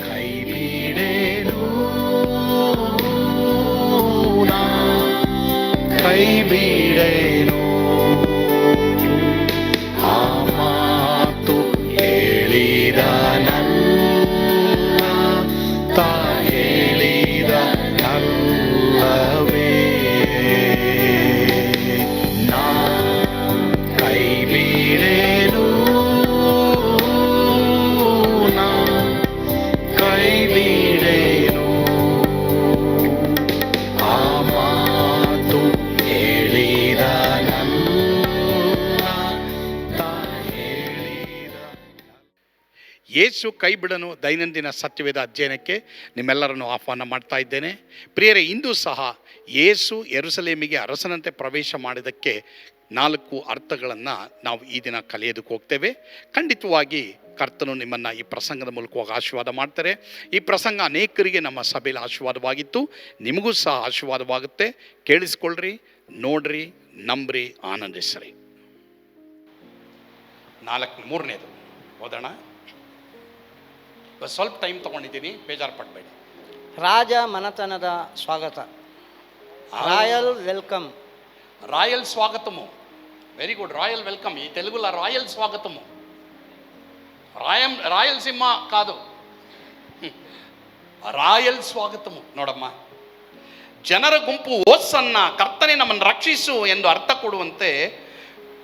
ಕೈ ಬಿಡೇನು, ಕೈ ಬಿಡೇನು, ಆ ಮಾತು ಹೇಳಿದ ನನ್ನ ಹೇಳಿದ ನಲ್ಲವೇ. ನಾ ಕೈ ಬಿಡೇನು, ನಾ ಕೈ ಬಿಡೇನು, ಆ ಮಾತು ಹೇಳಿದ ಯೇಸು ಕೈ ಬಿಡನು ದೈನಂದಿನ ಸತ್ಯವೇದ ಅಧ್ಯಯನಕ್ಕೆ ನಿಮ್ಮೆಲ್ಲರನ್ನು ಆಹ್ವಾನ ಮಾಡ್ತಾ ಇದ್ದೇನೆ. ಪ್ರಿಯರೇ, ಇಂದು ಸಹ ಯೇಸು ಯೆರೂಸಲೇಮಿಗೆ ಅರಸನಂತೆ ಪ್ರವೇಶ ಮಾಡಿದ್ದಕ್ಕೆ 4 ಅರ್ಥಗಳನ್ನು ನಾವು ಈ ದಿನ ಕಲಿಯೋದಕ್ಕೆ ಹೋಗ್ತೇವೆ. ಖಂಡಿತವಾಗಿ ಕರ್ತನು ನಿಮ್ಮನ್ನು ಈ ಪ್ರಸಂಗದ ಮೂಲಕವಾಗಿ ಆಶೀರ್ವಾದ ಮಾಡ್ತಾರೆ. ಈ ಪ್ರಸಂಗ ಅನೇಕರಿಗೆ ನಮ್ಮ ಸಭೆಯಲ್ಲಿ ಆಶೀರ್ವಾದವಾಗಿತ್ತು, ನಿಮಗೂ ಸಹ ಆಶೀರ್ವಾದವಾಗುತ್ತೆ. ಕೇಳಿಸ್ಕೊಳ್ರಿ, ನೋಡ್ರಿ, ನಂಬ್ರಿ, ಆನಂದಿಸ್ರಿ. 3ನೇದು ಓದೋಣ. ಸ್ವಲ್ಪ ಟೈಮ್ ತೊಗೊಂಡಿದ್ದೀನಿ, ಬೇಜಾರು ಪಡಬೇಡಿ. ರಾಜ ಮನೆತನದ ಸ್ವಾಗತ, ರಾಯಲ್ ವೆಲ್ಕಮ್. ರಾಯಲ್ ಸ್ವಾಗತము, వెరీ గుడ్. రాయల్ వెల్కమ్, ఈ తెలుగులో రాయల్ స్వాగతము. రాయలసీమ కాదు, ರಾಯಲ್ ಸ್ವಾಗತము. ನೋಡಮ್ಮ, ಜನರ ಗುಂಪು ಓಸನ್ನ ಕರ್ತನೆ ನಮ್ಮನ್ನು ರಕ್ಷಿಸು ಎಂದು ಅರ್ಥ ಕೊಡುವಂತೆ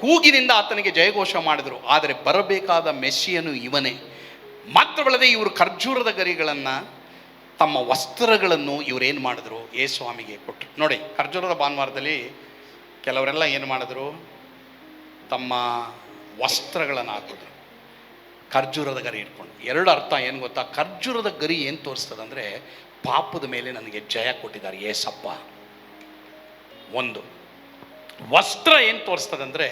ಕೂಗಿನಿಂದ ಆತನಿಗೆ ಜಯಘೋಷ ಮಾಡಿದರು. ಆದರೆ ಬರಬೇಕಾದ ಮೆಸ್ಸಿಯನು ಇವನೇ. ಮಾತ್ರವಲ್ಲದೆ ಇವರು ಖರ್ಜೂರದ ಗರಿಗಳನ್ನು, ತಮ್ಮ ವಸ್ತ್ರಗಳನ್ನು ಇವರೇನು ಮಾಡಿದ್ರು, ಯೇಸುಸ್ವಾಮಿಗೆ ಕೊಟ್ಟರು. ನೋಡಿ, ಖರ್ಜೂರದ ಭಾನುವಾರದಲ್ಲಿ ಕೆಲವರೆಲ್ಲ ಏನು ಮಾಡಿದ್ರು, ತಮ್ಮ ವಸ್ತ್ರಗಳನ್ನು ಹಾಕಿದ್ರು, ಖರ್ಜೂರದ ಗರಿ ಇಟ್ಕೊಂಡು. 2 ಅರ್ಥ ಏನು ಗೊತ್ತಾ? ಖರ್ಜೂರದ ಗರಿ ಏನು ತೋರಿಸ್ತದೆ ಅಂದರೆ, ಪಾಪದ ಮೇಲೆ ನನಗೆ ಜಯ ಕೊಟ್ಟಿದ್ದಾರೆ ಏಸಪ್ಪ. 1 ವಸ್ತ್ರ ಏನು ತೋರಿಸ್ತದೆ ಅಂದರೆ,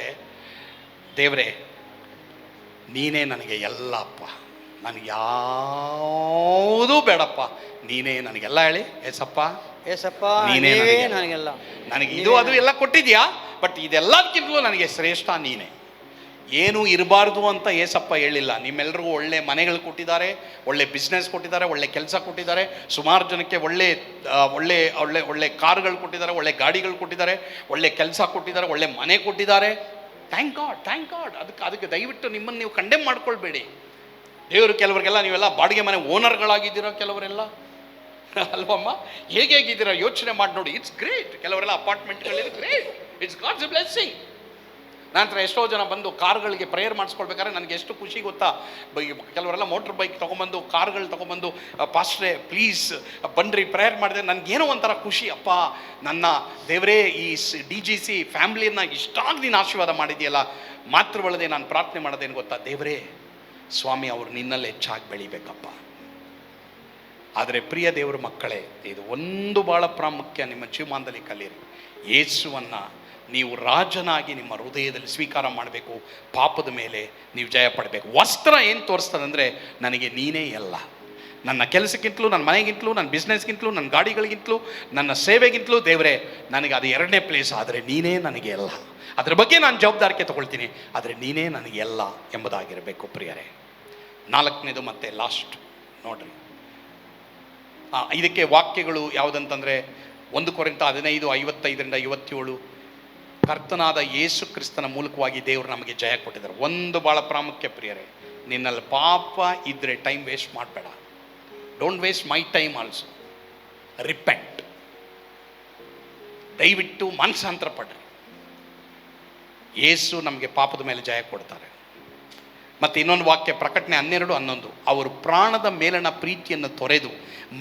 ದೇವರೇ ನೀನೇ ನನಗೆ ಎಲ್ಲಪ್ಪ, ನನಗೆ ಯಾವುದೂ ಬೇಡಪ್ಪ, ನೀನೇ ನನಗೆಲ್ಲ. ಹೇಳಿ, ಏಸಪ್ಪ, ಏಸಪ್ಪ ನೀನೇ ನನಗೆಲ್ಲ. ನನಗೆ ಇದು ಅದು ಎಲ್ಲ ಕೊಟ್ಟಿದ್ಯಾ, ಬಟ್ ಇದೆಲ್ಲದಕ್ಕಿಂತಲೂ ನನಗೆ ಶ್ರೇಷ್ಠ ನೀನೇ. ಏನೂ ಇರಬಾರ್ದು ಅಂತ ಏಸಪ್ಪ ಹೇಳಿಲ್ಲ. ನಿಮ್ಮೆಲ್ರಿಗೂ ಒಳ್ಳೆ ಮನೆಗಳು ಕೊಟ್ಟಿದ್ದಾರೆ, ಒಳ್ಳೆ ಬಿಸ್ನೆಸ್ ಕೊಟ್ಟಿದ್ದಾರೆ, ಒಳ್ಳೆ ಕೆಲಸ ಕೊಟ್ಟಿದ್ದಾರೆ, ಸುಮಾರು ಜನಕ್ಕೆ ಒಳ್ಳೆ ಒಳ್ಳೆ ಒಳ್ಳೆ ಒಳ್ಳೆ ಕಾರುಗಳು ಕೊಟ್ಟಿದ್ದಾರೆ, ಒಳ್ಳೆ ಗಾಡಿಗಳು ಕೊಟ್ಟಿದ್ದಾರೆ, ಒಳ್ಳೆ ಕೆಲಸ ಕೊಟ್ಟಿದ್ದಾರೆ, ಒಳ್ಳೆ ಮನೆ ಕೊಟ್ಟಿದ್ದಾರೆ. Thank god, thank god. ಅದಕ್ಕೆ ದಯವಿಟ್ಟು ನಿಮ್ಮನ್ನು ನೀವು ಕಂಡೆಮ್ ಮಾಡ್ಕೊಳ್ಬೇಡಿ. ದೇವರು ಕೆಲವರಿಗೆಲ್ಲ, ನೀವೆಲ್ಲ ಬಾಡಿಗೆ ಮನೆ ಓನರ್ಗಳಾಗಿದ್ದೀರೋ ಕೆಲವರೆಲ್ಲ, ಅಲ್ವಮ್ಮ? ಹೇಗಿದ್ದೀರಾ ಯೋಚನೆ ಮಾಡಿ ನೋಡಿ. It's great. ಕೆಲವರೆಲ್ಲ ಅಪಾರ್ಟ್ಮೆಂಟ್ಗಳಲ್ಲಿ ಗ್ರೇಟ್, ಇಟ್ಸ್ ಗಾಡ್ಸ್ ಬ್ಲೆಸ್ಸಿಂಗ್. ನಂತರ ಎಷ್ಟೋ ಜನ ಬಂದು ಕಾರ್ಗಳಿಗೆ ಪ್ರೇಯರ್ ಮಾಡಿಸ್ಕೊಳ್ಬೇಕಾದ್ರೆ ನನಗೆ ಎಷ್ಟು ಖುಷಿ ಗೊತ್ತಾ? ಕೆಲವರೆಲ್ಲ ಮೋಟ್ರ್ ಬೈಕ್ ತೊಗೊಂಬಂದು, ಕಾರ್ಗಳು ತೊಗೊಂಬಂದು, ಪಾಸ್ಟ್ರೇ ಪ್ಲೀಸ್ ಬನ್ನಿರಿ ಪ್ರೇಯರ್ ಮಾಡಿದೆ. ನನಗೇನೋ ಒಂಥರ ಖುಷಿ. ಅಪ್ಪ, ನನ್ನ ದೇವರೇ, ಈ DGC ಫ್ಯಾಮ್ಲಿಯನ್ನು ಇಷ್ಟಾಗಿ ನೀನು ಆಶೀರ್ವಾದ ಮಾಡಿದೆಯಲ್ಲ. ಮಾತ್ರವಲ್ಲದೆ ನಾನು ಪ್ರಾರ್ಥನೆ ಮಾಡೋದೇನು ಗೊತ್ತಾ? ದೇವರೇ ಸ್ವಾಮಿ, ಅವರು ನಿನ್ನಲ್ಲಿ ಹೆಚ್ಚಾಗಿ ಬೆಳಿಬೇಕಪ್ಪ. ಆದರೆ ಪ್ರಿಯ ದೇವರ ಮಕ್ಕಳೇ, ಇದು ಒಂದು ಭಾಳ ಪ್ರಾಮುಖ್ಯ ನಿಮ್ಮ ಜೀವಮಾನದಲ್ಲಿ ಕಲಿಯಿರಿ. ಯೇಸುವನ್ನು ನೀವು ರಾಜನಾಗಿ ನಿಮ್ಮ ಹೃದಯದಲ್ಲಿ ಸ್ವೀಕಾರ ಮಾಡಬೇಕು. ಪಾಪದ ಮೇಲೆ ನೀವು ಜಯ ಪಡಬೇಕು. ವಸ್ತ್ರ ಏನು ತೋರಿಸ್ತದೆ ಅಂದರೆ, ನನಗೆ ನೀನೇ ಎಲ್ಲ. ನನ್ನ ಕೆಲಸಕ್ಕಿಂತಲೂ, ನನ್ನ ಮನೆಗಿಂತಲೂ, ನನ್ನ ಬಿಸ್ನೆಸ್ಗಿಂತಲೂ, ನನ್ನ ಗಾಡಿಗಳಿಗಿಂತಲೂ, ನನ್ನ ಸೇವೆಗಿಂತಲೂ ದೇವರೇ ನನಗೆ ಅದು 2ನೇ ಪ್ಲೇಸ್. ಆದರೆ ನೀನೇ ನನಗೆ ಎಲ್ಲ. ಅದರ ಬಗ್ಗೆ ನಾನು ಜವಾಬ್ದಾರಿಕೆ ತಗೊಳ್ತೀನಿ, ಆದರೆ ನೀನೇ ನನಗೆ ಎಲ್ಲ ಎಂಬುದಾಗಿರಬೇಕು. ಪ್ರಿಯರೇ, 4ನೇದು ಮತ್ತೆ ಲಾಸ್ಟ್ ನೋಡ್ರಿ. ಇದಕ್ಕೆ ವಾಕ್ಯಗಳು ಯಾವುದಂತಂದರೆ 1 ಕೊರಿಂಥ 15:55-57. ಕರ್ತನಾದ ಯೇಸು ಕ್ರಿಸ್ತನ ಮೂಲಕವಾಗಿ ದೇವರು ನಮಗೆ ಜಯ ಕೊಟ್ಟಿದ್ದಾರೆ. ಒಂದು ಭಾಳ ಪ್ರಾಮುಖ್ಯ ಪ್ರಿಯರೇ, ನಿನ್ನಲ್ಲಿ ಪಾಪ ಇದ್ದರೆ ಟೈಮ್ ವೇಸ್ಟ್ ಮಾಡಬೇಡ. Don't waste my time also. Repent. ದಯವಿಟ್ಟು ಮನಸ್ಸಾಂತರ ಪಡ್ರಿ. ಯೇಸು ನಮಗೆ ಪಾಪದ ಮೇಲೆ ಜಯ ಕೊಡ್ತಾರೆ. ಮತ್ತು ಇನ್ನೊಂದು ವಾಕ್ಯ, ಪ್ರಕಟಣೆ 12:11. ಅವರು ಪ್ರಾಣದ ಮೇಲಣ ಪ್ರೀತಿಯನ್ನು ತೊರೆದು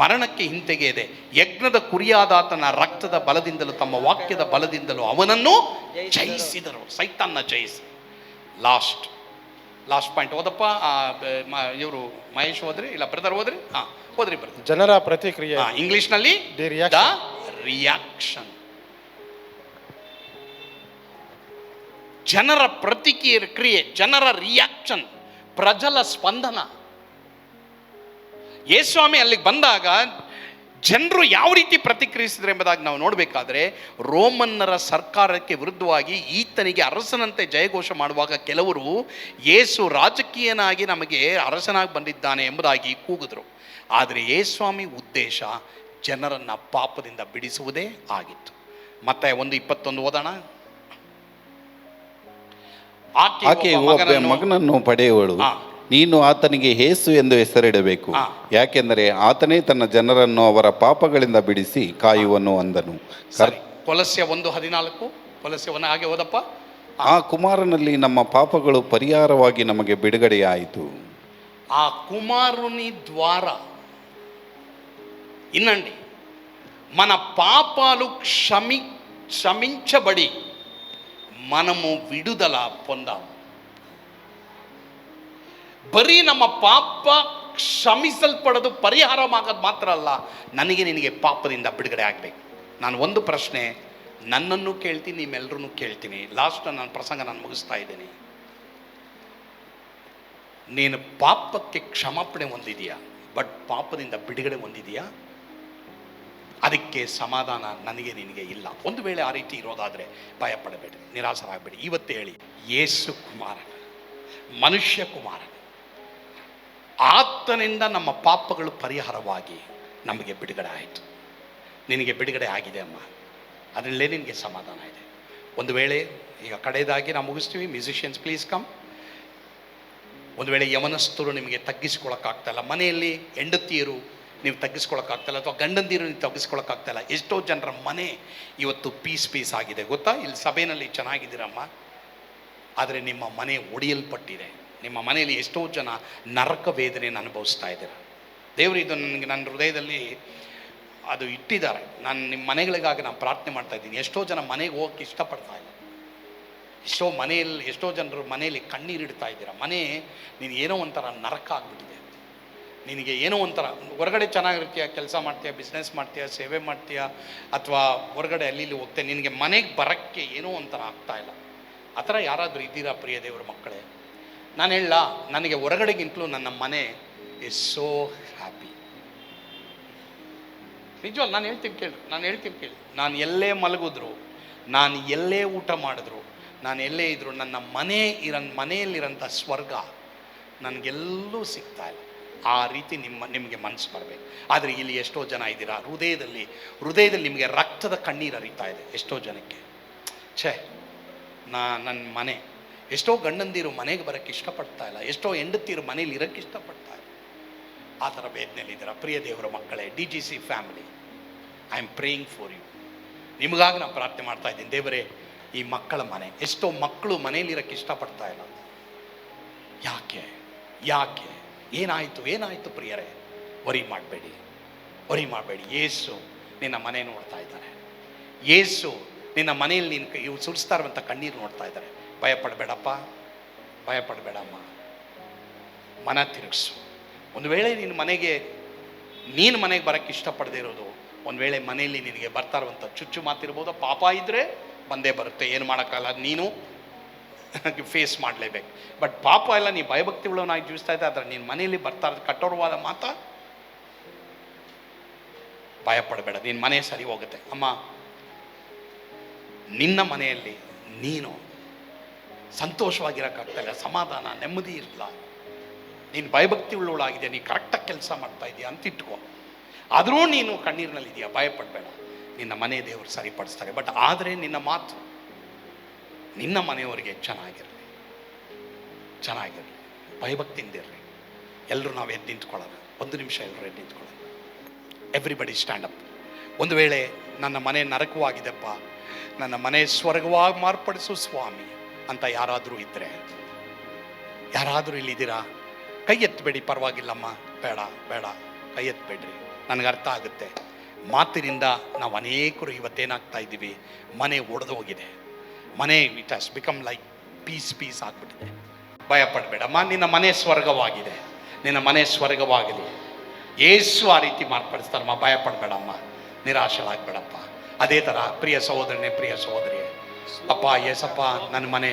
ಮರಣಕ್ಕೆ ಹಿಂತೆಗೆಯದೆ ಯಜ್ಞದ ಕುರಿಯಾದಾತನ ರಕ್ತದ ಬಲದಿಂದಲೂ ತಮ್ಮ ವಾಕ್ಯದ ಬಲದಿಂದಲೂ ಅವನನ್ನು ಜಯಿಸಿದರು. ಸೈತಾನ್ನ ಜಯಿಸಿ. ಲಾಸ್ಟ್ ಪಾಯಿಂಟ್ ಓದಪ್ಪ. ಇವರು ಮಹೇಶ್ ಹೋದ್ರಿ, ಇಲ್ಲ ಬ್ರದರ್ ಹೋದ್ರಿ? ಹೋದ್ರಿ ಬ್ರದರ್. ಜನರ ಪ್ರತಿಕ್ರಿಯೆ, ಇಂಗ್ಲಿಷ್ನಲ್ಲಿ ದ ರಿಯಾಕ್ಷನ್. ಜನರ ಪ್ರತಿಕ್ರಿಯೆ, ಜನರ ರಿಯಾಕ್ಷನ್, ಪ್ರಜಲ ಸ್ಪಂದನ. ಯೇಸುಸ್ವಾಮಿ ಅಲ್ಲಿಗೆ ಬಂದಾಗ ಜನರು ಯಾವ ರೀತಿ ಪ್ರತಿಕ್ರಿಯಿಸಿದ್ರು ಎಂಬುದಾಗಿ ನಾವು ನೋಡಬೇಕಾದ್ರೆ, ರೋಮನ್ನರ ಸರ್ಕಾರಕ್ಕೆ ವಿರುದ್ಧವಾಗಿ ಈತನಿಗೆ ಅರಸನಂತೆ ಜಯಘೋಷ ಮಾಡುವಾಗ ಕೆಲವರು ಯೇಸು ರಾಜಕೀಯನಾಗಿ ನಮಗೆ ಅರಸನಾಗಿ ಬಂದಿದ್ದಾನೆ ಎಂಬುದಾಗಿ ಕೂಗಿದ್ರು. ಆದರೆ ಯೇಸ್ವಾಮಿ ಉದ್ದೇಶ ಜನರನ್ನು ಪಾಪದಿಂದ ಬಿಡಿಸುವುದೇ ಆಗಿತ್ತು. ಮತ್ತೆ 1:21 ಓದೋಣ. ಆಕೆ ಒಬ್ಬ ಮಗನನ್ನು ಪಡೆಯುವಳು, ನೀನು ಆತನಿಗೆ ಯೇಸು ಎಂದು ಹೆಸರಿಡಬೇಕು, ಯಾಕೆಂದರೆ ಆತನೇ ತನ್ನ ಜನರನ್ನು ಅವರ ಪಾಪಗಳಿಂದ ಬಿಡಿಸಿ ಕಾಯುವನು ಅಂದನು. ಕೊಲಸ್ಯ 1:14, ಕೊಲಸ್ಯ 1 ಹಾಗೆ ಓದಪ್ಪ. ಆ ಕುಮಾರನಲ್ಲಿ ನಮ್ಮ ಪಾಪಗಳು ಪರಿಹಾರವಾಗಿ ನಮಗೆ ಬಿಡುಗಡೆಯಾಯಿತು. ಆ కుమారుని ద్వారా ఇనండి మన పాపాలు క్షమించబడి మనము విడుదల పొందాము. ಬರೀ ನಮ್ಮ ಪಾಪ ಕ್ಷಮಿಸಲ್ಪಡೋದು ಪರಿಹಾರವಾಗೋದು ಮಾತ್ರ ಅಲ್ಲ, ನನಗೆ ನಿನಗೆ ಪಾಪದಿಂದ ಬಿಡುಗಡೆ ಆಗಬೇಕು. ನಾನು ಒಂದು ಪ್ರಶ್ನೆ ನನ್ನನ್ನು ಕೇಳ್ತೀನಿ, ನಿಮ್ಮೆಲ್ಲರೂ ಕೇಳ್ತೀನಿ. ಲಾಸ್ಟ್ ನನ್ನ ಪ್ರಸಂಗ ನಾನು ಮುಗಿಸ್ತಾ ಇದ್ದೀನಿ. ನೀನು ಪಾಪಕ್ಕೆ ಕ್ಷಮಾಪಣೆ ಹೊಂದಿದೆಯಾ? ಬಟ್ ಪಾಪದಿಂದ ಬಿಡುಗಡೆ ಹೊಂದಿದೆಯಾ? ಅದಕ್ಕೆ ಸಮಾಧಾನ ನನಗೆ ನಿನಗೆ ಇಲ್ಲ. ಒಂದು ವೇಳೆ ಆ ರೀತಿ ಇರೋದಾದರೆ ಭಯಪಡಬೇಡಿ, ನಿರಾಸರಾಗಬೇಡಿ. ಇವತ್ತು ಹೇಳಿ, ಯೇಸು ಕುಮಾರ, ಮನುಷ್ಯ ಕುಮಾರ, ಆತನಿಂದ ನಮ್ಮ ಪಾಪಗಳು ಪರಿಹಾರವಾಗಿ ನಮಗೆ ಬಿಡುಗಡೆ ಆಯಿತು. ನಿನಗೆ ಬಿಡುಗಡೆ ಆಗಿದೆ ಅಮ್ಮ, ಅದರಲ್ಲೇ ನಿನಗೆ ಸಮಾಧಾನ ಇದೆ. ಒಂದು ವೇಳೆ ಈಗ ಕಡೆಯದಾಗಿ ನಾವು ಮುಗಿಸ್ತೀವಿ. Musicians please come. ಒಂದು ವೇಳೆ ಯವನಸ್ಥರು ನಿಮಗೆ ತಗ್ಗಿಸ್ಕೊಳಕ್ಕಾಗ್ತಾಯಿಲ್ಲ, ಮನೆಯಲ್ಲಿ ಹೆಂಡತಿಯರು ನೀವು ತಗ್ಗಿಸ್ಕೊಳಕ್ಕಾಗ್ತಾಯಿಲ್ಲ, ಅಥವಾ ಗಂಡಂದಿರು ನೀವು ತಗ್ಗಿಸ್ಕೊಳಕ್ಕಾಗ್ತಾಯಿಲ್ಲ. ಎಷ್ಟೋ ಜನರ ಮನೆ ಇವತ್ತು ಪೀಸ್ ಆಗಿದೆ ಗೊತ್ತಾ? ಇಲ್ಲಿ ಸಭೆಯಲ್ಲಿ ಚೆನ್ನಾಗಿದ್ದೀರಮ್ಮ, ಆದರೆ ನಿಮ್ಮ ಮನೆ ಒಡೆಯಲ್ಪಟ್ಟಿದೆ. ನಿಮ್ಮ ಮನೆಯಲ್ಲಿ ಎಷ್ಟೋ ಜನ ನರಕ ವೇದನೆಯನ್ನು ಅನುಭವಿಸ್ತಾ ಇದ್ದೀರ. ದೇವರು ಇದು ನನಗೆ ನನ್ನ ಹೃದಯದಲ್ಲಿ ಅದು ಇಟ್ಟಿದ್ದಾರೆ. ನಾನು ನಿಮ್ಮ ಮನೆಗಳಿಗಾಗಿ ನಾನು ಪ್ರಾರ್ಥನೆ ಮಾಡ್ತಾ ಇದ್ದೀನಿ. ಎಷ್ಟೋ ಜನ ಮನೆಗೆ ಹೋಗಕ್ಕೆ ಇಷ್ಟಪಡ್ತಾ ಇಲ್ಲ. ಎಷ್ಟೋ ಜನರು ಮನೆಯಲ್ಲಿ ಕಣ್ಣೀರಿಡ್ತಾ ಇದ್ದೀರ. ಮನೆ ನೀನು ಏನೋ ಒಂಥರ ನರಕ ಆಗಿಬಿಟ್ಟಿದೆ. ನಿನಗೆ ಏನೋ ಒಂಥರ ಹೊರಗಡೆ ಚೆನ್ನಾಗಿರ್ತೀಯ, ಕೆಲಸ ಮಾಡ್ತೀಯ, ಬಿಸ್ನೆಸ್ ಮಾಡ್ತೀಯ, ಸೇವೆ ಮಾಡ್ತೀಯ, ಅಥವಾ ಹೊರಗಡೆ ಅಲ್ಲಿ ಇಲ್ಲಿ ಹೋಗ್ತೀಯ, ನಿನಗೆ ಮನೆಗೆ ಬರೋಕ್ಕೆ ಏನೋ ಒಂಥರ ಆಗ್ತಾ ಇಲ್ಲ. ಆ ಥರ ಯಾರಾದರೂ ಇದ್ದೀರಾ ಪ್ರಿಯ ದೇವರ ಮಕ್ಕಳೇ? ನಾನು ಹೇಳ, ನನಗೆ ಹೊರಗಡೆಗಿಂತಲೂ ನನ್ನ ಮನೆ ಇಸ್ ಸೋ ಹ್ಯಾಪಿ. ನಿಜವಲ್ಲ, ನಾನು ಹೇಳ್ತೀನಿ ಕೇಳಿ. ನಾನು ಎಲ್ಲೇ ಮಲಗಿದ್ರು, ನಾನು ಎಲ್ಲೇ ಊಟ ಮಾಡಿದ್ರು, ನಾನು ಎಲ್ಲೇ ಇದ್ರು, ನನ್ನ ಮನೆಯಲ್ಲಿರೋಂಥ ಸ್ವರ್ಗ ನನಗೆಲ್ಲೂ ಸಿಗ್ತಾ ಇಲ್ಲ. ಆ ರೀತಿ ನಿಮಗೆ ಮನಸ್ಸು ಬರಬೇಕು. ಆದರೆ ಇಲ್ಲಿ ಎಷ್ಟೋ ಜನ ಇದ್ದೀರಾ, ಹೃದಯದಲ್ಲಿ ನಿಮಗೆ ರಕ್ತದ ಕಣ್ಣೀರು ಹರಿತಾ ಇದೆ ಎಷ್ಟೋ ಜನಕ್ಕೆ. ನನ್ನ ಮನೆ, ಎಷ್ಟೋ ಗಂಡಂದಿರು ಮನೆಗೆ ಬರೋಕ್ಕೆ ಇಷ್ಟಪಡ್ತಾ ಇಲ್ಲ, ಎಷ್ಟೋ ಹೆಂಡತಿರು ಮನೇಲಿ ಇರೋಕ್ಕೆ ಇಷ್ಟಪಡ್ತಾ ಇಲ್ಲ. ಆ ಥರ ವೇದನೆಯಲ್ಲಿದ್ದೀರಾ ಪ್ರಿಯ ದೇವರ ಮಕ್ಕಳೇ. DGC family, I am praying for you. ನಿಮಗಾಗಿ ನಾನು ಪ್ರಾರ್ಥನೆ ಮಾಡ್ತಾ ಇದ್ದೀನಿ. ದೇವರೇ, ಈ ಮಕ್ಕಳ ಮನೆ, ಎಷ್ಟೋ ಮಕ್ಕಳು ಮನೇಲಿರೋಕ್ಕೆ ಇಷ್ಟಪಡ್ತಾ ಇಲ್ಲ. ಯಾಕೆ ಏನಾಯಿತು ಪ್ರಿಯರೇ? ವರಿ ಮಾಡಬೇಡಿ. ಯೇಸು ನಿನ್ನ ಮನೆ ನೋಡ್ತಾ ಇದ್ದಾರೆ. ಯೇಸು ನಿನ್ನ ಮನೆಯಲ್ಲಿ ಇವು ಸುರಿಸ್ತಾ ಇರುವಂಥ ಕಣ್ಣೀರು ನೋಡ್ತಾ ಇದ್ದಾರೆ. ಭಯಪಡಬೇಡಪ್ಪ, ಭಯಪಡಬೇಡಮ್ಮ, ಮನ ತಿರುಗಿಸು. ಒಂದು ವೇಳೆ ನೀನು ಮನೆಗೆ ಬರೋಕ್ಕೆ ಇಷ್ಟಪಡದೇ ಇರೋದು, ಒಂದು ವೇಳೆ ಮನೆಯಲ್ಲಿ ನಿನಗೆ ಬರ್ತಾ ಇರುವಂಥ ಚುಚ್ಚು ಮಾತಿರ್ಬೋದು, ಪಾಪ ಇದ್ದರೆ ಬಂದೇ ಬರುತ್ತೆ, ಏನು ಮಾಡೋಕ್ಕಲ್ಲ, ನೀನು ಫೇಸ್ ಮಾಡಲೇಬೇಕು. ಬಟ್ ಪಾಪ ಎಲ್ಲ ನೀ ಭಯಭಕ್ತಿಗಳನ್ನಾಗಿ ಜೀವಿಸ್ತಾ ಇದ್ದೆ, ಆದರೆ ನೀನು ಮನೆಯಲ್ಲಿ ಬರ್ತಾ ಇರೋದು ಕಠೋರವಾದ ಮಾತಾ, ಭಯಪಡಬೇಡ, ನಿನ್ನ ಮನೆ ಸರಿ ಹೋಗುತ್ತೆ. ಅಮ್ಮ, ನಿನ್ನ ಮನೆಯಲ್ಲಿ ನೀನು ಸಂತೋಷವಾಗಿರೋಕ್ಕಾಗ್ತಾಯಿಲ್ಲ, ಸಮಾಧಾನ ನೆಮ್ಮದಿ ಇರಲ್ಲ, ನೀನು ಭಯಭಕ್ತಿ ಉಳ್ಳವಳಾಗಿದೆ, ನೀನು ಕರೆಕ್ಟಾಗಿ ಕೆಲಸ ಮಾಡ್ತಾ ಇದೆಯಾ ಅಂತ ಇಟ್ಕೋ. ಆದರೂ ನೀನು ಕಣ್ಣೀರಿನಲ್ಲಿದೆಯಾ, ಭಯಪಡಬೇಡ, ನಿನ್ನ ಮನೆ ದೇವರು ಸರಿಪಡಿಸ್ತಾರೆ. ಬಟ್ ಆದರೆ ನಿನ್ನ ಮಾತು ನಿನ್ನ ಮನೆಯವರಿಗೆ ಚೆನ್ನಾಗಿರಲಿ, ಭಯಭಕ್ತಿಯಿಂದ ಇರಲಿ. ಎಲ್ಲರೂ ನಾವು ಎದ್ದು ನಿಂತ್ಕೊಳ್ಳೋಣ, ಒಂದು ನಿಮಿಷ ಎಲ್ಲರೂ ಎದ್ದು ನಿಂತ್ಕೊಳ್ಳೋಣ. Everybody stand up. ಒಂದು ವೇಳೆ ನನ್ನ ಮನೆ ನರಕವಾಗಿದೆಪ್ಪ, ನನ್ನ ಮನೆ ಸ್ವರ್ಗವಾಗಿ ಮಾರ್ಪಡಿಸು ಸ್ವಾಮಿ ಅಂತ ಯಾರಾದರೂ ಇದ್ದರೆ, ಯಾರಾದರೂ ಇಲ್ಲಿದ್ದೀರಾ? ಕೈ ಎತ್ತಬೇಡಿ, ಪರವಾಗಿಲ್ಲಮ್ಮ, ಬೇಡ ಕೈ ಎತ್ತಬೇಡ್ರಿ. ನನಗೆ ಅರ್ಥ ಆಗುತ್ತೆ, ಮಾತಿನಿಂದ ನಾವು ಅನೇಕರು ಇವತ್ತೇನಾಗ್ತಾ ಇದ್ದೀವಿ, ಮನೆ ಒಡೆದು ಹೋಗಿದೆ, ಮನೆ it has become like piece ಆಗಿಬಿಟ್ಟಿದೆ. ಭಯಪಡಬೇಡಮ್ಮ, ನಿನ್ನ ಮನೆ ಸ್ವರ್ಗವಾಗಿದೆ, ನಿನ್ನ ಮನೆ ಸ್ವರ್ಗವಾಗಲಿ. ಯೇಸು ಆ ರೀತಿ ಮಾರ್ಪಡಿಸ್ತಾರಮ್ಮ, ಭಯಪಡಬೇಡಮ್ಮ, ನಿರಾಶರಾಗಬೇಡಪ್ಪ. ಅದೇ ಥರ ಪ್ರಿಯ ಸಹೋದರನೇ, ಪ್ರಿಯ ಸಹೋದರಿಯೇ, ಅಪ್ಪ ಯೇಸಪ್ಪ, ನನ್ನ ಮನೆ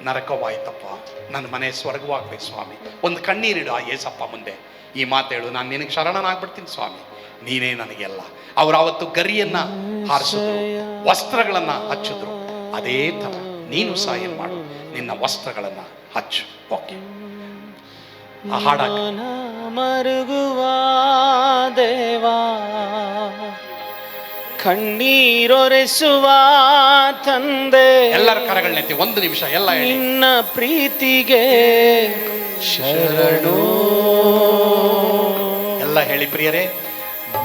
ನರಕವಾಯ್ತಪ್ಪ, ನನ್ನ ಮನೆ ಸ್ವರ್ಗವಾಗಬೇಕು ಸ್ವಾಮಿ. ಒಂದು ಕಣ್ಣೀರಿಡು ಆ ಯೇಸಪ್ಪ ಮುಂದೆ, ಈ ಮಾತು ಹೇಳು, ನಾನು ನಿನಗೆ ಶರಣನಾಗ್ಬಿಡ್ತೀನಿ ಸ್ವಾಮಿ, ನೀನೇ ನನಗೆಲ್ಲ. ಅವರು ಅವತ್ತು ಗರಿಯನ್ನ ಹಾರಿಸಿದ್ರು, ವಸ್ತ್ರಗಳನ್ನ ಹಚ್ಚಿದ್ರು. ಅದೇ ಥರ ನೀನು ಸಹ ಏನು ಮಾಡು, ನಿನ್ನ ವಸ್ತ್ರಗಳನ್ನ ಹಚ್ಚು. ಓಕೆ, ಆ ಹಾಡಾಗ ಮರುಗುವ ದೇವಾ, ಕಣ್ಣೀರೊರೆಸುವ ತಂದೆ, ಎಲ್ಲರ ಕರಗಳನ್ನೆತ್ತಿ ಒಂದು ನಿಮಿಷ ಎಲ್ಲ ಹೇಳಿ. ನಿನ್ನ ಪ್ರೀತಿಗೆ ಶರಣು. ಎಲ್ಲ ಹೇಳಿ ಪ್ರಿಯರೇ.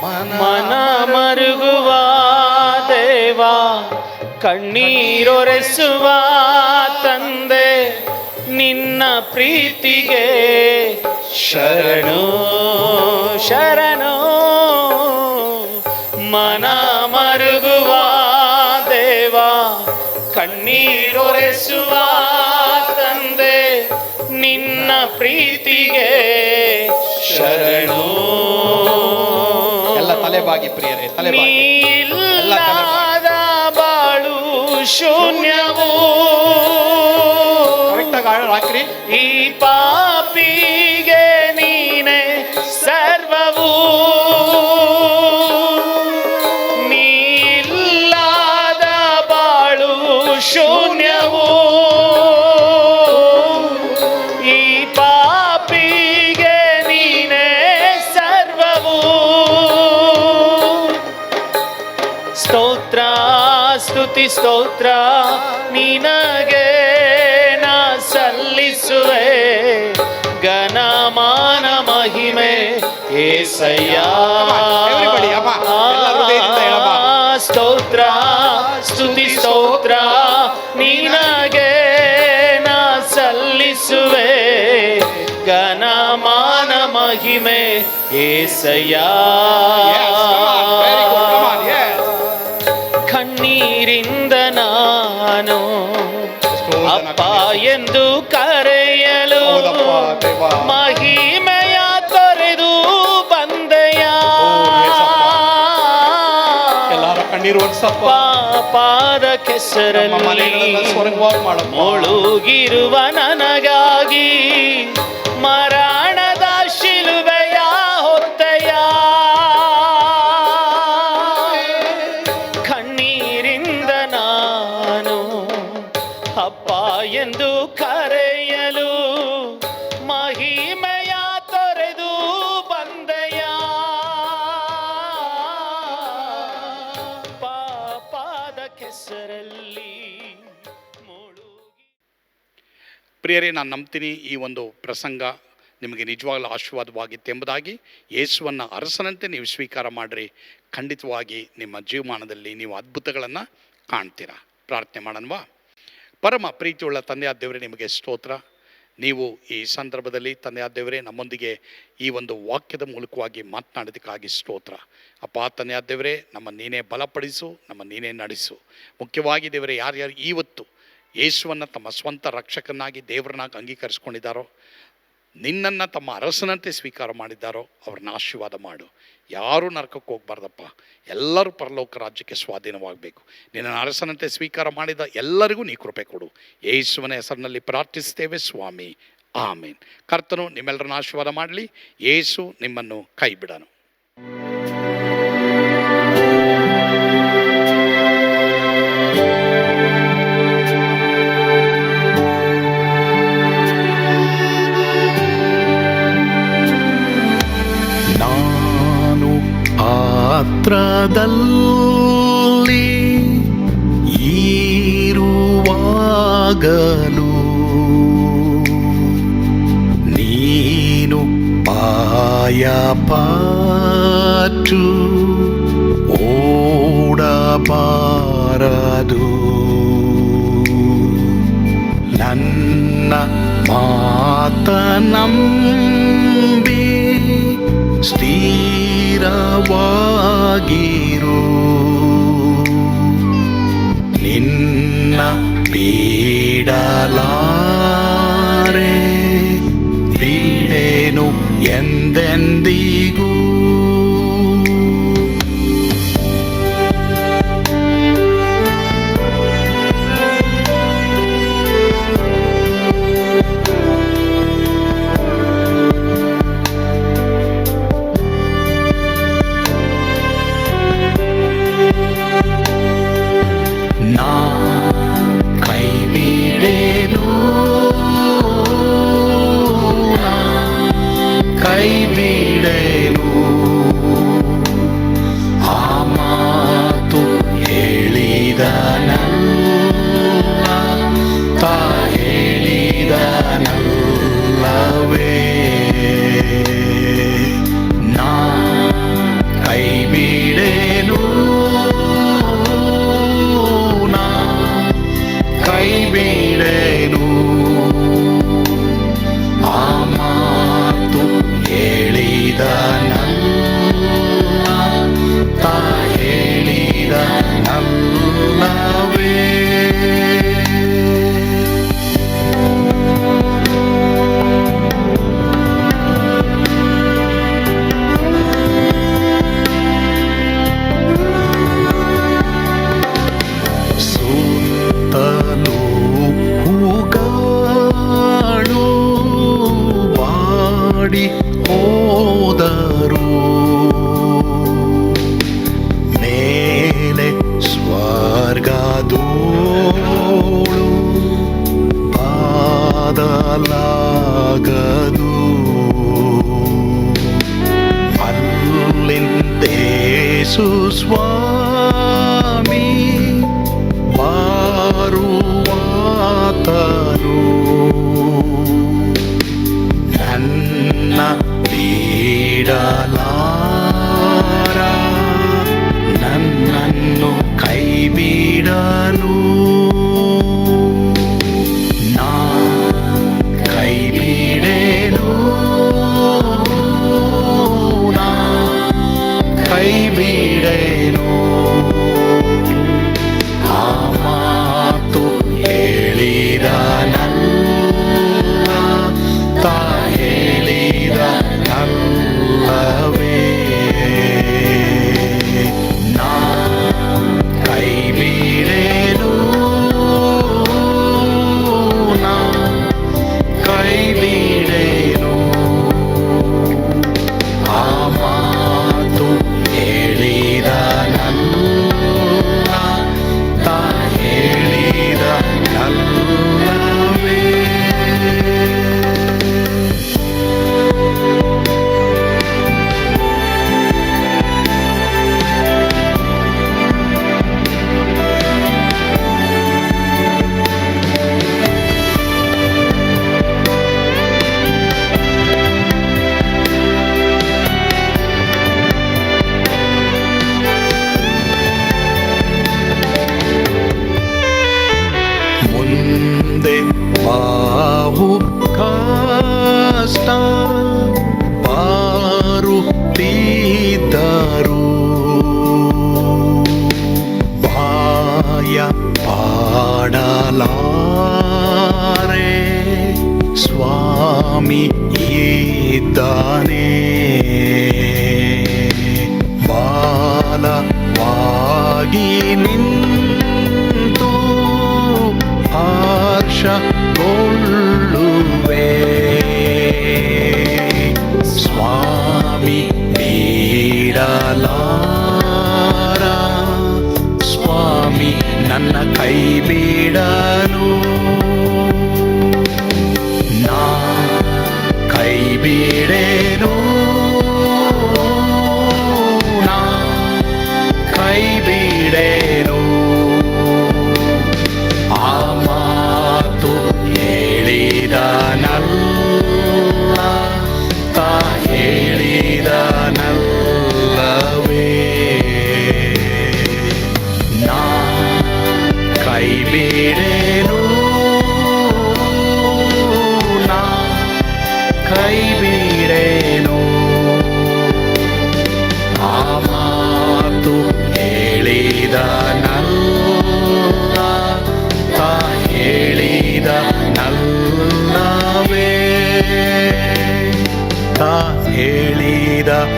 ಮನ ಮರುಗುವ ದೇವಾ, ಕಣ್ಣೀರೊರೆಸುವ ತಂದೆ, ನಿನ್ನ ಪ್ರೀತಿಗೆ ಶರಣು ಶರಣು. ಮನ ಮರುಗುವ ದೇವಾ, ಕಣ್ಣೀರೊರೆಸುವ ತಂದೆ, ನಿನ್ನ ಪ್ರೀತಿಗೆ ಶರಣು. ಎಲ್ಲ ತಲೆಬಾಗಿ ಪ್ರಿಯರೇ, ತಲೆಬಾಗಿ. ಇಲ್ಲದ ಬಾಳು ಶೂನ್ಯವು, ಹಾಕ್ರಿ. ಈ ಪಾಪಿಗೆ ನೀನೆ ಸರ್ವವು, ನೀಲ್ಲದ ಬಾಳು ಶೂನ್ಯವು, ಈ ಪಾಪಿಗೆ ನೀನೆ ಸರ್ವವು. ಸ್ತೋತ್ರ ಸ್ತುತಿ ಸ್ತೋತ್ರ ನಿನಗೆ ನಾ ಸಲ್ಲಿಸುವೆ, ಘನಮಾನ ಮಹಿಮೆ ಏಸಯ್ಯ. ಸ್ತೋತ್ರ ಸ್ತುತಿ ಸ್ತೋತ್ರ ನಿನಗೆ ನಾ ಸಲ್ಲಿಸುವೆ, ಘನಮಾನ ಮಹಿಮೆ ಏಸಯ್ಯ. ಕಣ್ಣೀರಿಂದ ನಾನು ಅಪ್ಪ ಎಂದು ಕರೆಯಲು, ಮಹಿಮೆಯ ತೊರೆದು ಬಂದೆಯ. ಕಣ್ಣೀರು ಒರೆಸಪ್ಪ. ಪಾದ ಕೆಸರಲ್ಲಿ ಮುಳುಗಿರುವ ನನಗಾಗಿ ಮರಣದ ಶಿಲುಬೆಯ ಹೊತ್ತೆಯ. ಕಣ್ಣೀರಿಂದ ನಾನು ಅಪ್ಪ ಎಂದು ಕರೆಯಲು, ಮಹಿಮೆಯ ತೊರೆದು ಬಂದೆಯ. ಪಾಪದ ಕೆಸರಲ್ಲಿ ಮುಳುಗಿ. ಪ್ರಿಯರೇ, ನಾನು ನಂಬ್ತೀನಿ ಈ ಒಂದು ಪ್ರಸಂಗ ನಿಮಗೆ ನಿಜವಾಗಲೂ ಆಶೀರ್ವಾದವಾಗಿತ್ತು ಎಂಬುದಾಗಿ. ಯೇಸುವನ್ನು ಅರಸನಂತೆ ನೀವು ಸ್ವೀಕಾರ ಮಾಡಿರಿ, ಖಂಡಿತವಾಗಿ ನಿಮ್ಮ ಜೀವಮಾನದಲ್ಲಿ ನೀವು ಅದ್ಭುತಗಳನ್ನು ಕಾಣ್ತೀರಾ. ಪ್ರಾರ್ಥನೆ ಮಾಡೋಣವಾ? ಪರಮ ಪ್ರೀತಿಯುಳ್ಳ ತಂದೆಯಾದ ದೇವರೇ, ನಿಮಗೆ ಸ್ತೋತ್ರ. ನೀವು ಈ ಸಂದರ್ಭದಲ್ಲಿ ತಂದೆಯಾದ ದೇವರೇ ನಮ್ಮೊಂದಿಗೆ ಈ ಒಂದು ವಾಕ್ಯದ ಮೂಲಕವಾಗಿ ಮಾತನಾಡೋದಕ್ಕಾಗಿ ಸ್ತೋತ್ರ. ಅಪ್ಪ ತಂದೆಯಾದ ದೇವರೇ, ನಮ್ಮ ನೀನೇ ಬಲಪಡಿಸು, ನಮ್ಮ ನೀನೇ ನಡೆಸು. ಮುಖ್ಯವಾಗಿ ದೇವರೇ, ಯಾರ್ಯಾರು ಇವತ್ತು ಯೇಸುವನ್ನು ತಮ್ಮ ಸ್ವಂತ ರಕ್ಷಕನಾಗಿ ದೇವರನ್ನಾಗಿ ಅಂಗೀಕರಿಸ್ಕೊಂಡಿದ್ದಾರೋ, ನಿನ್ನನ್ನು ತಮ್ಮ ಅರಸನಂತೆ ಸ್ವೀಕಾರ ಮಾಡಿದ್ದಾರೋ ಅವ್ರನ್ನ ಆಶೀರ್ವಾದ ಮಾಡು. ಯಾರೂ ನರಕಕ್ಕೆ ಹೋಗ್ಬಾರ್ದಪ್ಪ, ಎಲ್ಲರೂ ಪರಲೋಕ ರಾಜ್ಯಕ್ಕೆ ಸ್ವಾಧೀನವಾಗಬೇಕು. ನಿನ್ನನ್ನು ಅರಸನಂತೆ ಸ್ವೀಕಾರ ಮಾಡಿದ ಎಲ್ಲರಿಗೂ ನೀ ಕೃಪೆ ಕೊಡು. ಯೇಸುವಿನ ಹೆಸರಿನಲ್ಲಿ ಪ್ರಾರ್ಥಿಸ್ತೇವೆ ಸ್ವಾಮಿ, ಆಮೇನ್. ಕರ್ತನು ನಿಮ್ಮೆಲ್ಲರನ್ನ ಆಶೀರ್ವಾದ ಮಾಡಲಿ. ಯೇಸು ನಿಮ್ಮನ್ನು ಕೈ ಬಿಡನು. ಪಾತ್ರದಲ್ಲಿ ಇರುವಾಗಲೂ ನೀನು ಪಾಯಪಾಟು ಓಡಬಾರದು. ನನ್ನ ಮಾತನಂಬಿ ಸ್ಥಿರವಾಗಿರು. ನಿನ್ನ ಬಿಡಲಾರೆ, ಬಿಡೆನು ಎಂದೆಂದಿಗೂ. ಕೈ ಬಿಡೆನು. ಆ ಮಾತು ಹೇಳಿದನಲ್ಲ, ತಾ ಹೇಳಿದನಲ್ಲವೇ. ನಾ ಕೈ ಬಿಡೆನು, ನಾ ಕೈ ಬಿಡೆನು. ಆ ಮಾತು ಹೇಳಿದನಲ್ಲ, ತಾ ಹೇಳಿದನಲ್ಲವೇ. ಸುತ್ತಲೂ ಹೂಗಳು ಬಾಡಿ ಹೋದರು, ಮೇಲೆ ಸ್ವರ್ಗದೋಳು ಬಾದಲಾಗದು. ಅಲ್ಲಿಂದೇಸು ಸ್ವಾಮಿ ಬಾರುವಾತನು, ನನ್ನ ಬಿಡಲಾರ, ನನ್ನನ್ನು ಕೈ ಬಿಡಲು. ನಾ ಕೈ ಬಿಡೆನು, ನಾ ಕೈ ಬಿಡೆನು. ಆ ಮಾತು ಹೇಳಿದನಲ್ಲ, ತಾ ಹೇಳಿದನಲ್ಲವೇ. ನಾ ಕೈ ಬಿಡೆನು, ನಾ ಕೈ ಬಿಡೆನು. ಆ ಮಾತು ಹೇಳಿದನಲ್ಲ, ತಾ ಹೇಳಿದನಲ್ಲವೇ. ಮುಂದೆ ಬಾವು ಕಷ್ಟ ಬಾರುತ್ತಿದ್ದರು, ಬಾಯ ಪಾಡಲಾರೆ ಸ್ವಾಮಿ ಇದ್ದಾನೆ. ಬಾಲವಾಗಿ ನಿಂತು ಹರ್ಷಗೊಳ್ಳುವೆ. ಸ್ವಾಮಿ ಬಿಡಲಾರ, ಸ್ವಾಮಿ ನನ್ನ ಕೈ ಬಿಡಲು. ನಾ ಕೈ ಬಿಡೆನು, ನಾ ಕೈ ಬಿಡೆನು. ಆ ಮಾತು ಹೇಳಿದನಲ್ಲ, ತಾ ಹೇಳಿದನಲ್ಲವೇ. ನಾ ಕೈ ಬಿಡೆನು, ನಾ ಕೈ ಬಿಡೆನು. ಆ ಮಾತು ಹೇಳಿದನಲ್ಲ, ತಾ ಹೇಳಿದನಲ್ಲವೇ. ತಾ ಹೇಳಿದನಲ್ಲವೇ.